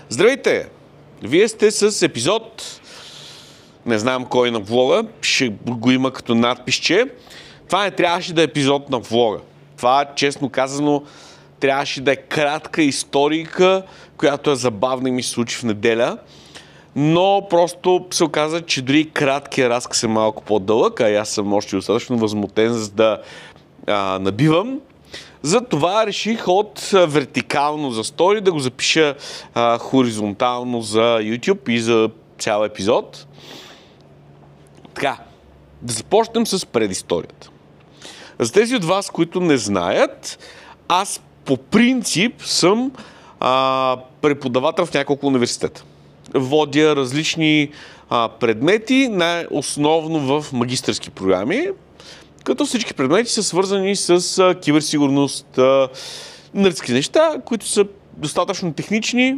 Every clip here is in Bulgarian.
Здравейте! Вие сте с епизод, не знам кой на влога, ще го има като надписче. Това не трябваше да е епизод на влога. Това, честно казано, трябваше да е кратка историка, която е забавна и ми се случи в неделя. Но просто се оказа, че дори краткия разказ е малко по-дълъг, а аз съм още достатъчно възмутен, за да набивам. Затова реших от вертикално за стори да го запиша хоризонтално за YouTube и за цял епизод. Така, да започнем с предисторията. За тези от вас, които не знаят, аз по принцип съм преподавател в няколко университета. Водя различни предмети, най-основно в магистърски програми, като всички предмети са свързани с киберсигурност, нърдски неща, които са достатъчно технични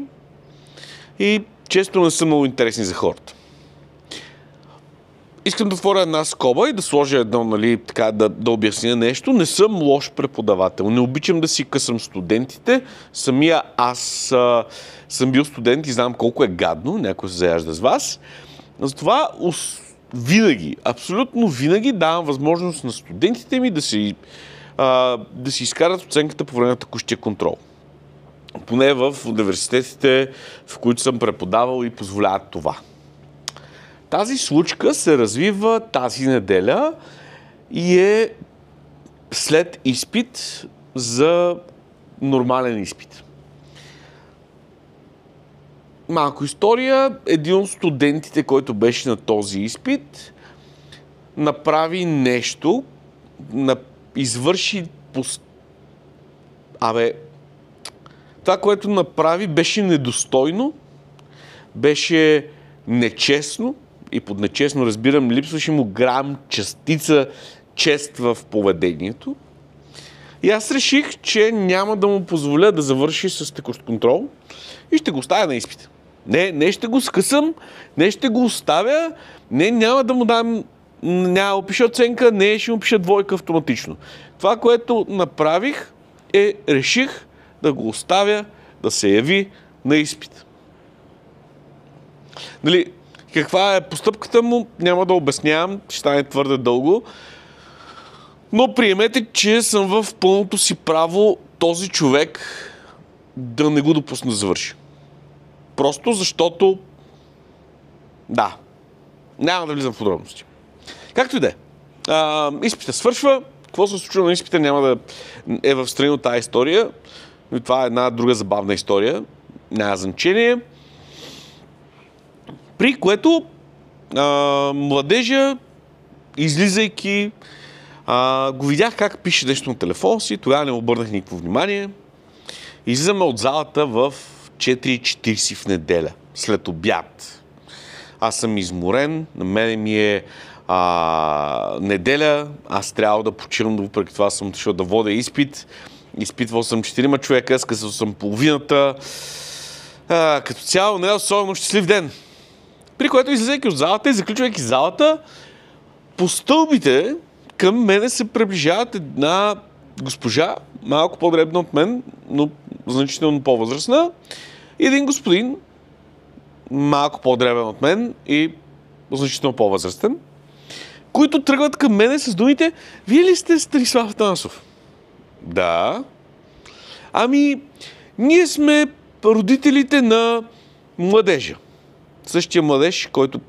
и често не са много интересни за хората. Искам да отворя една скоба и да сложа едно, така, да обясня нещо. Не съм лош преподавател. Не обичам да си късам студентите. Самия аз съм бил студент и знам колко е гадно някой се заяжда с вас. Затова винаги, абсолютно винаги давам възможност на студентите ми да си изкарат оценката по време на текущия контрол. Поне в университетите, в които съм преподавал и позволяват това. Тази случка се развива тази неделя и е след изпит за нормален изпит. Малко история. Един от студентите, който беше на този изпит, направи нещо, извърши това, което направи, беше недостойно, беше нечестно и под нечестно разбирам, липсваше му грам, частица чест в поведението. И аз реших, че няма да му позволя да завърши с текущ контрол и ще го оставя на изпита. Не ще го скъсам, не ще го оставя, няма да му дам, няма да опиша оценка, ще му пиша двойка автоматично. Това, което направих, реших да го оставя да се яви на изпит. Каква е постъпката му, няма да обяснявам, ще стане твърде дълго. Но приемете, че съм в пълното си право този човек да не го допусна да завърши. Просто защото... Да. Няма да влизам в подробности. Както и да е. Изпита свършва. Какво се случва на изпита няма да е в страни от тази история. Но това е една друга забавна история. Няма значение. При което младежа, излизайки, го видях как пише нещо на телефона си, тогава не обърнах никакво внимание. Излизаме от залата в 4:40 в неделя, след обяд. Аз съм изморен, на мен ми е неделя, аз трябва да почивам, въпреки това съм дошъл да водя изпит. Изпитвал съм 4 човека, скъсал съм половината. Като цяло не е особено щастлив ден. При което излизайки от залата и заключвайки залата, по стълбите към мене се приближават една госпожа, малко по-дребна от мен, но значително по-възрастна, и един господин, малко по-дребен от мен и значително по-възрастен, които тръгват към мене с думите: "Вие ли сте Станислав Атанасов?" "Да." Ние сме родителите на младежа. Същия младеж, който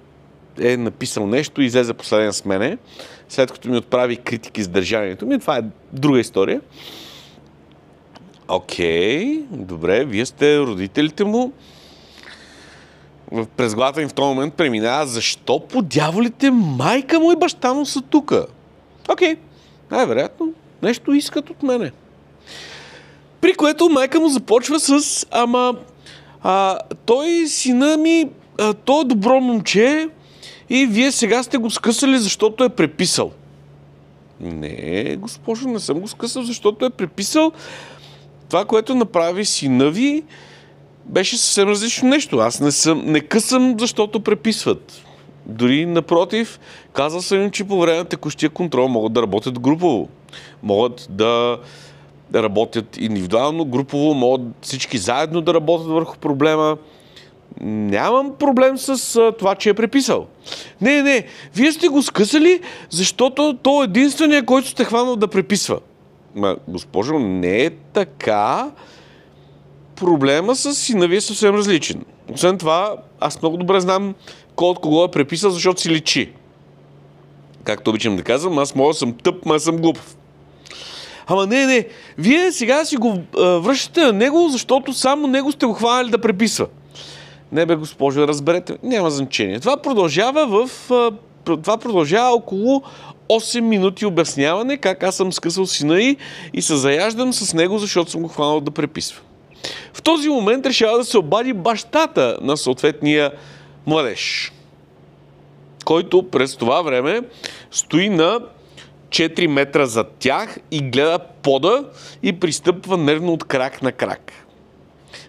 е написал нещо и излезе последен с мене, след като ми отправи критики за държанието ми. Това е друга история. Окей, добре, вие сте родителите му. През главата ми в този момент преминава: защо по дяволите майка му и баща му са тука? Окей, най-вероятно нещо искат от мене. При което майка му започва с: той сина ми, той е добро момче и вие сега сте го скъсали, защото е преписал. Не, госпожо, не съм го скъсал, защото е преписал. Това, което направи сина ви, беше съвсем различно нещо. Аз не късам, защото преписват. Дори напротив, казал съм им, че по време на текущия контрол могат да работят групово. Могат да работят индивидуално, групово, могат всички заедно да работят върху проблема. Нямам проблем с това, че е преписал. Не, вие сте го скъсали, защото той е единственият, който сте хванал да преписва. Госпожо, не е така. Проблема с сина ви е съвсем различен. Освен това, аз много добре знам кой от кого е преписал, защото си личи. Както обичам да казвам, аз мога съм тъп, ма съм глупав. Ама не, вие сега си го връщате на него, защото само него сте го хванали да преписва. Не бе, госпожо, разберете, няма значение. Това продължава около 8 минути обясняване как аз съм скъсал сина и се заяждам с него, защото съм го хванал да преписва. В този момент решава да се обади бащата на съответния младеж, който през това време стои на 4 метра зад тях и гледа пода и пристъпва нервно от крак на крак.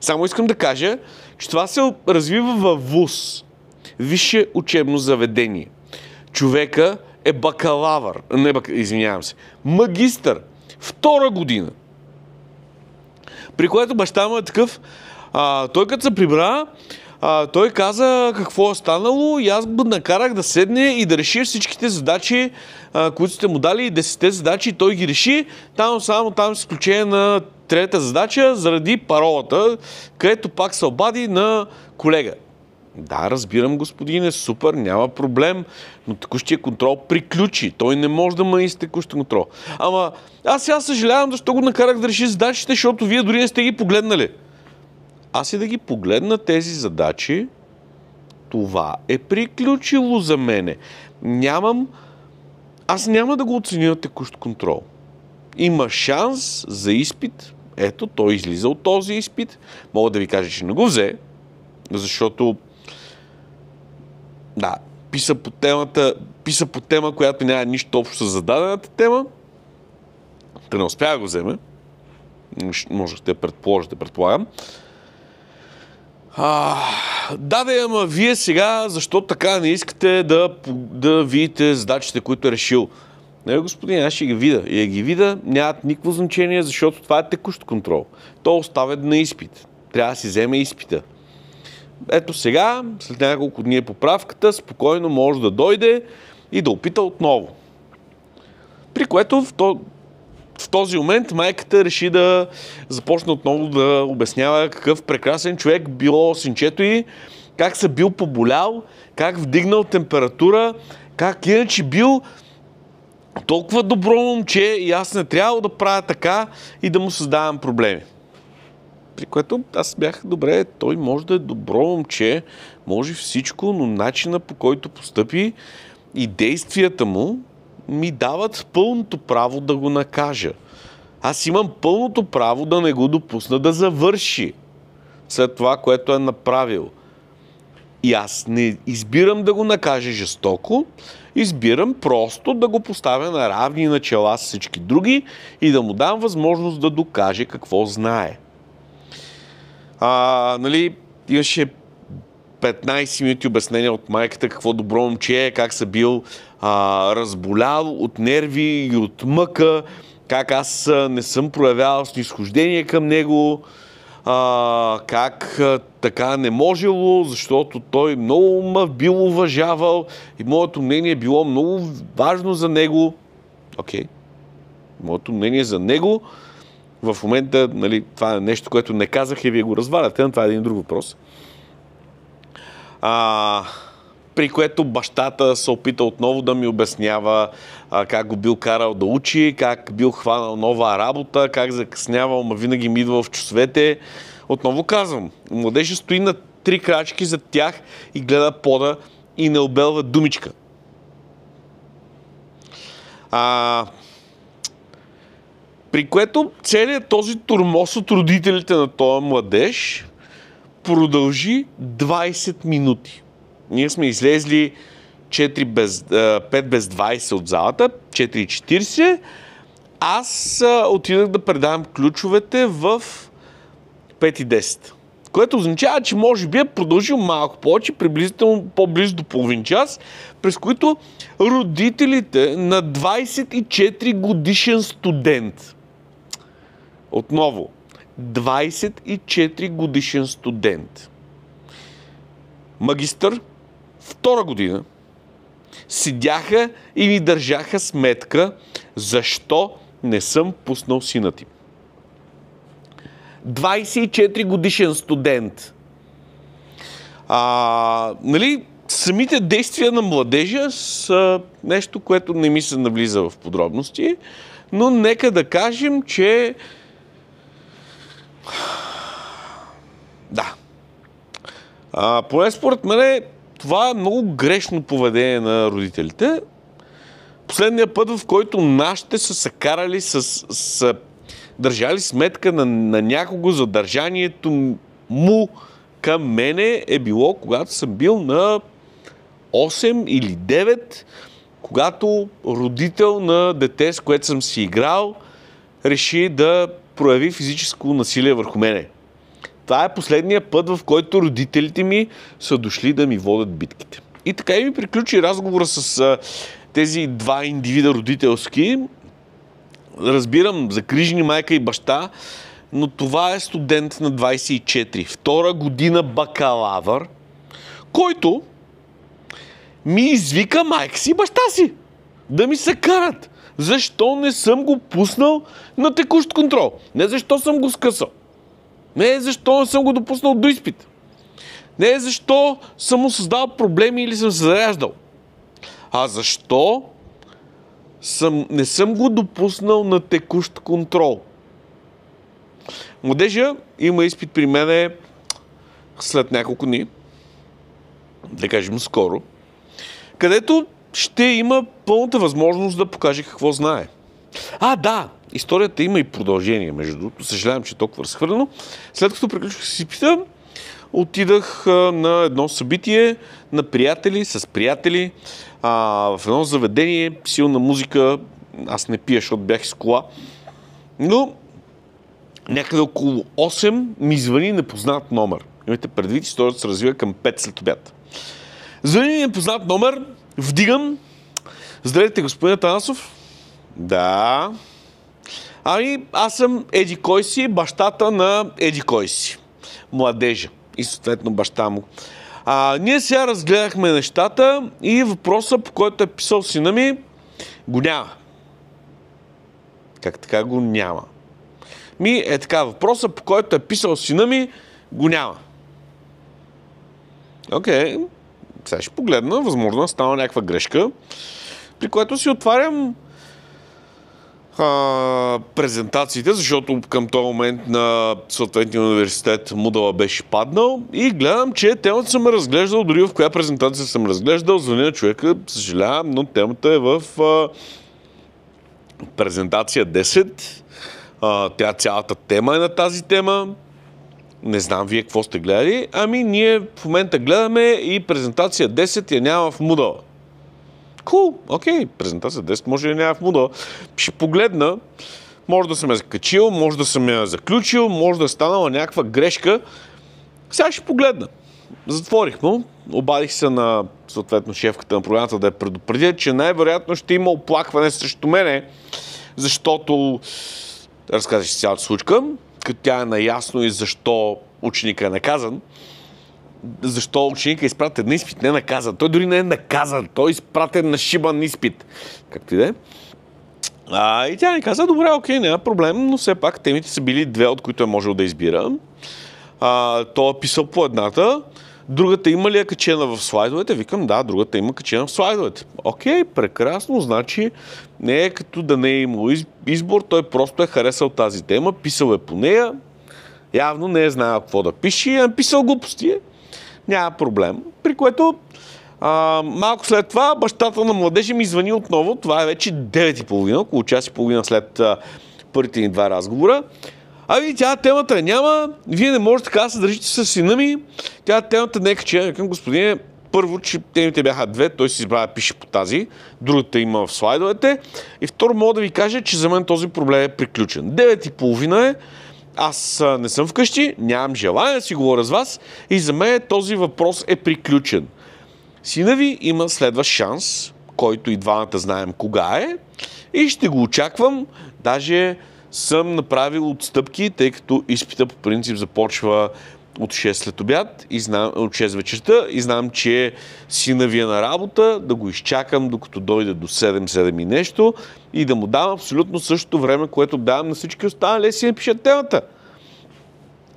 Само искам да кажа, че това се развива във ВУЗ, висше учебно заведение. Човека е бакалавър, магистър, 2 година. При което баща му е такъв, той като се прибра, той каза какво е станало и аз го накарах да седне и да реши всичките задачи, които сте му дали, 10 задачи, той ги реши, само там с изключение на 3-та задача, заради паролата, където пак се обади на колега. Да, разбирам, господине, супер, няма проблем, но текущия контрол приключи. Той не може да мъни с текущ контрол. Ама аз сега съжалявам защо го накарах да реши задачите, защото вие дори не сте ги погледнали. Аз и да ги погледна тези задачи, това е приключило за мене. Аз няма да го оценя на текущ контрол. Има шанс за изпит. Ето, той излиза от този изпит. Мога да ви кажа, че не го взе, защото писа по тема, която няма нищо общо с зададената тема. Да не успя да го вземе. Можете да предположите, предполагам. Ама вие сега, защо така не искате да видите задачите, които е решил? Не, господин, аз ще ги видя. И ги видя, нямат никакво значение, защото това е текущ контрол. То оставя на изпит. Трябва да си вземе изпита. Ето сега, след няколко дни е поправката, спокойно може да дойде и да опита отново. При което в този момент майката реши да започне отново да обяснява какъв прекрасен човек било синчето й, как се бил поболял, как вдигнал температура, как иначе бил толкова добро момче и аз не трябвало да правя така и да му създавам проблеми. При което аз бях, добре, той може да е добро момче, може всичко, но начина по който постъпи и действията му ми дават пълното право да го накажа. Аз имам пълното право да не го допусна да завърши след това, което е направил. И аз не избирам да го накажа жестоко, избирам просто да го поставя на равни начала с всички други и да му дам възможност да докаже какво знае. Имаше 15 минути обяснение от майката какво добро момче е, как се бил разболял от нерви и от мъка, как аз не съм проявявал снизхождение към него, как така не можело, защото той много ме бил уважавал и моето мнение било много важно за него. Моето мнение за него в момента, това е нещо, което не казах и вие го разваляте, но това е един друг въпрос. При което бащата се опита отново да ми обяснява как го бил карал да учи, как бил хванал нова работа, как закъснявал, ма винаги ми идва в часовете. Отново казвам, младежът стои на 3 крачки зад тях и гледа пода и не обелва думичка. При което целият този тормоз от родителите на този младеж продължи 20 минути. Ние сме излезли 5 без 20 от залата, 4:40. Аз отидах да предавам ключовете в 5:10. Което означава, че може би е продължил малко повече, приблизително по-близо до половин час, през които родителите на 24 годишен студент, отново, 24 годишен студент, магистър, втора година, седяха и ми държаха сметка защо не съм пуснал сина ти. 24 годишен студент. Нали, самите действия на младежа са нещо, което не ми се навлиза в подробности, но нека да кажем, че да. Поне според мен това е много грешно поведение на родителите. Последния път, в който нашите са се карали, са държали сметка на някого за държанието му към мене, е било когато съм бил на 8 или 9, когато родител на дете, с което съм си играл, реши да прояви физическо насилие върху мене. Това е последния път, в който родителите ми са дошли да ми водят битките. И така и ми приключи разговора с тези два индивида родителски. Разбирам, загрижени майка и баща, но това е студент на 24, втора година бакалавър, който ми извика майка си и баща си да ми се карат. Защо не съм го пуснал на текущ контрол? Не защо съм го скъсал. Не защо не съм го допуснал до изпит. Не защо съм му създал проблеми или съм се заряждал. А защо не съм го допуснал на текущ контрол. Младежа има изпит при мене след няколко дни, да кажем скоро, където ще има пълната възможност да покаже какво знае. Да, историята има и продължение, между другото. Съжалявам, че е толкова разхвърлено. След като приключих с изпита, отидах на едно събитие на приятели, с приятели, в едно заведение, силна музика. Аз не пия, защото бях из кола. Но някъде около 8 ми звъни непознат номер. Имайте предвид, историята се развива към 5 след обяд. Звъни непознат номер, вдигам. Здравейте, господин Атанасов. Да. Аз съм Еди кой си, бащата на Еди кой си. Младежа. И съответно баща му. Ние сега разгледахме нещата и въпроса, по който е писал сина ми, го няма. Как така го няма? Е така, въпроса, по който е писал сина ми, го няма. Окей. Сега ще погледна, възможно е стана някаква грешка, при което си отварям презентациите, защото към този момент на съответния университет Moodle беше паднал и гледам, че темата съм разглеждал, дори в коя презентация съм разглеждал, звъня на човека, съжалявам, но темата е в презентация 10. Тя цялата тема е на тази тема. Не знам вие какво сте гледали. Ние в момента гледаме и презентация 10 я няма в Moodle. Окей, презентация 10 може да няма в Moodle. Ще погледна, може да съм я закачил, може да съм я заключил, може да е станала някаква грешка. Сега ще погледна. Затворих му, обадих се на съответно шефката на програмата да я предупредя, че най-вероятно ще има оплакване срещу мене, защото разказваш цялата случка, като тя е наясно и защо ученика е наказан. Защо ученикът е изпратен на изпит, не е наказан. Той дори не е наказан, той е изпратен на шибан изпит. Както и да е. И тя ни каза, добре, окей, няма проблем, но все пак темите са били две, от които е можел да избира. Той е писал по едната, другата има ли е качена в слайдовете? Викам, да, другата има качена в слайдовете. Окей, прекрасно, значи не е като да не е имал избор, той просто е харесал тази тема, писал е по нея, явно не е знаел какво да пише, е писал глупости. Няма проблем. При което малко след това бащата на младежа ми звъни отново. Това е вече 9:30, около час и половина след първите ни два разговора. Тя темата няма. Вие не можете така да се държите с сина ми. Тя темата не е качена. Към господине, първо, че темите бяха две, той си избра да пише по тази. Другата има в слайдовете. И второ, мога да ви кажа, че за мен този проблем е приключен. 9:30 е. Аз не съм вкъщи, нямам желание да си говоря с вас и за мен този въпрос е приключен. Сина ви има следващ шанс, който и двамата знаем кога е и ще го очаквам. Даже съм направил отстъпки, тъй като изпита по принцип започва от 6 след обяд, от 6 вечерта и знам, че сина ви е на работа, да го изчакам докато дойде до 7 и нещо и да му дам абсолютно същото време, което давам на всички останали, си напишат темата.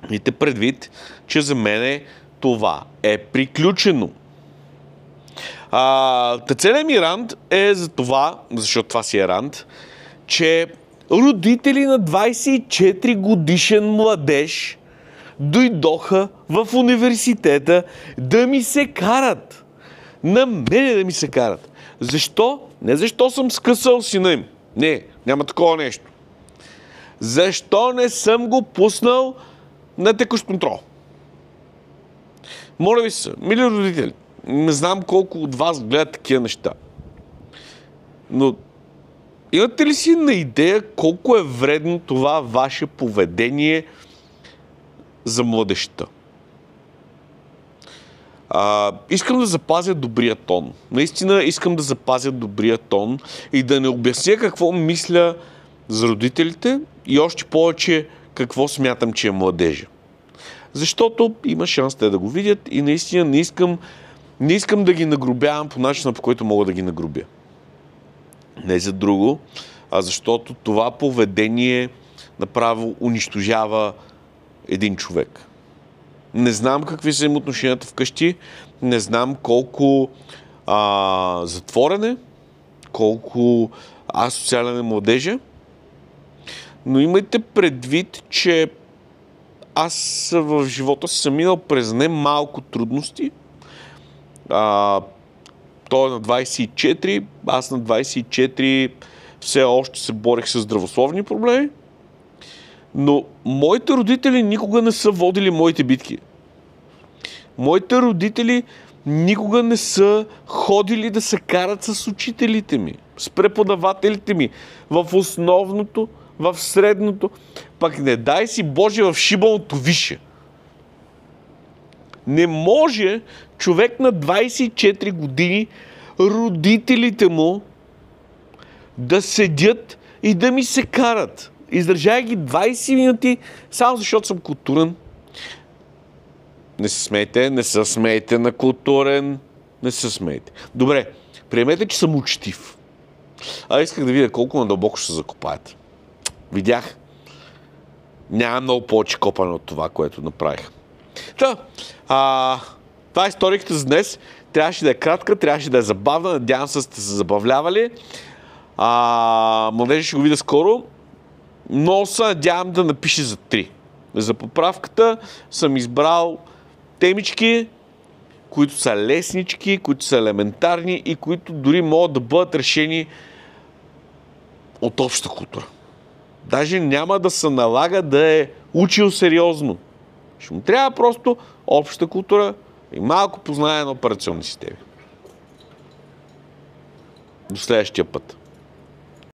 Имайте предвид, че за мен това е приключено. Целият ми рант е за това, защото това си е рант, че родители на 24 годишен младеж дойдоха в университета да ми се карат. На мене да ми се карат. Защо? Не защо съм скъсал сина им. Не, няма такова нещо. Защо не съм го пуснал на текущ контрол? Моля ви се, мили родители, не знам колко от вас гледат такива неща. Но имате ли си на идея колко е вредно това ваше поведение за младежта? Искам да запазя добрия тон. Наистина искам да запазя добрия тон и да не обясня какво мисля за родителите и още повече какво смятам, че е младежа. Защото има шанс те да го видят и наистина не искам да ги нагрубявам по начина, по който мога да ги нагрубя. Не за друго, а защото това поведение направо унищожава един човек. Не знам какви са им отношенията вкъщи, не знам колко затворен е, колко асоциален е младежа, но имайте предвид, че аз в живота си съм минал през немалко трудности. Той е на 24, аз на 24 все още се борех с здравословни проблеми, но моите родители никога не са водили моите битки. Моите родители никога не са ходили да се карат с учителите ми, с преподавателите ми, в основното, в средното, пък не дай си Боже в шибаното висше. Не може човек на 24 години, родителите му да седят и да ми се карат. Издържая ги 20 минути, само защото съм културен. Не се смейте, не се смейте на културен. Не се смейте. Добре, приемете, че съм учтив. Исках да видя колко надълбоко ще се закопаят. Видях. Няма много повече копане от това, което направих. Това е историката за днес. Трябваше да е кратка, трябваше да е забавна. Надявам се, сте се забавлявали. Младежи ще го видя скоро. Но се надявам да напише за 3. За поправката съм избрал темички, които са леснички, които са елементарни и които дори могат да бъдат решени от обща култура. Даже няма да се налага да е учил сериозно. Ще му трябва просто обща култура и малко познание на операционни системи. До следващия път.